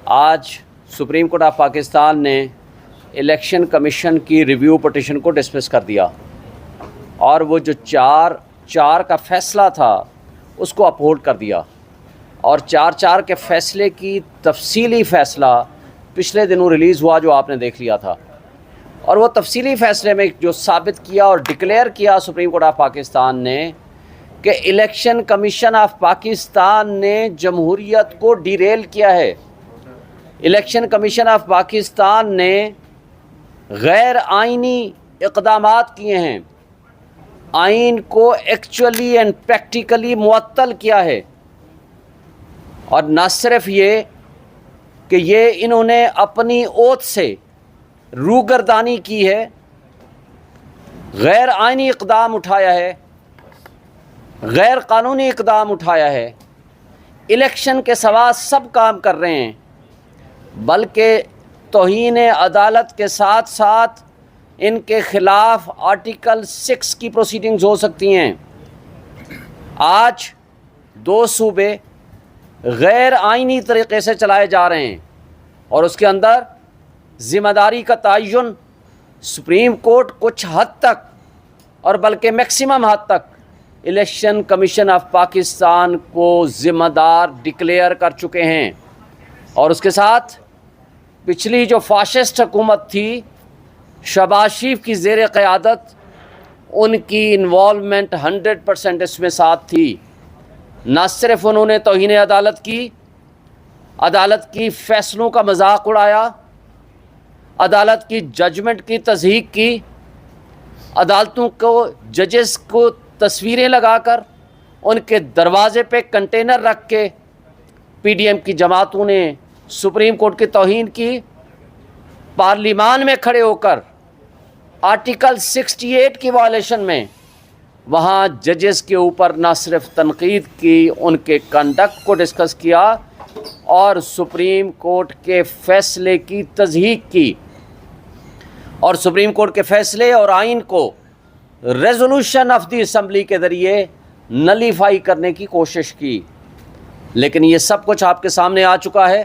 آج supreme court of Pakistan نے election commission کی ریویو پٹیشن کو ڈسمس کر دیا اور وہ جو چار کا فیصلہ تھا اس کو اپہولڈ کر دیا، اور چار کے فیصلے کی تفصیلی فیصلہ پچھلے دنوں ریلیز ہوا جو آپ نے دیکھ لیا تھا، اور وہ تفصیلی فیصلے میں جو ثابت کیا اور ڈکلیئر کیا سپریم کورٹ آف پاکستان نے کہ الیکشن کمیشن آف پاکستان نے جمہوریت کو ڈیریل کیا ہے۔ الیکشن کمیشن آف پاکستان نے غیر آئینی اقدامات کیے ہیں، آئین کو ایکچولی اینڈ پریکٹیکلی معطل کیا ہے، اور نہ صرف یہ کہ یہ انہوں نے اپنی اوتھ سے روگردانی کی ہے، غیر آئینی اقدام اٹھایا ہے، غیر قانونی اقدام اٹھایا ہے، الیکشن کے سوا سب کام کر رہے ہیں، بلکہ توہین عدالت کے ساتھ ساتھ ان کے خلاف آرٹیکل 6 کی پروسیڈنگز ہو سکتی ہیں۔ آج 2 صوبے غیر آئینی طریقے سے چلائے جا رہے ہیں، اور اس کے اندر ذمہ داری کا تعین سپریم کورٹ کچھ حد تک اور بلکہ میکسیمم حد تک الیکشن کمیشن آف پاکستان کو ذمہ دار ڈکلیئر کر چکے ہیں، اور اس کے ساتھ پچھلی جو فاشسٹ حکومت تھی شہباز شریف کی زیر قیادت، ان کی انوالومنٹ 100% اس میں ساتھ تھی۔ نہ صرف انہوں نے توہین عدالت کی فیصلوں کا مذاق اڑایا، عدالت کی ججمنٹ کی تضحیک کی، عدالتوں کو ججز کو تصویریں لگا کر ان کے دروازے پہ کنٹینر رکھ کے پی ڈی ایم کی جماعتوں نے سپریم کورٹ کی توہین کی، پارلیمان میں کھڑے ہو کر آرٹیکل 68 کی وائلیشن میں وہاں ججز کے اوپر نہ صرف تنقید کی، ان کے کنڈکٹ کو ڈسکس کیا اور سپریم کورٹ کے فیصلے کی تضحیک کی، اور سپریم کورٹ کے فیصلے اور آئین کو ریزولوشن آف دی اسمبلی کے ذریعے نلیفائی کرنے کی کوشش کی۔ لیکن یہ سب کچھ آپ کے سامنے آ چکا ہے۔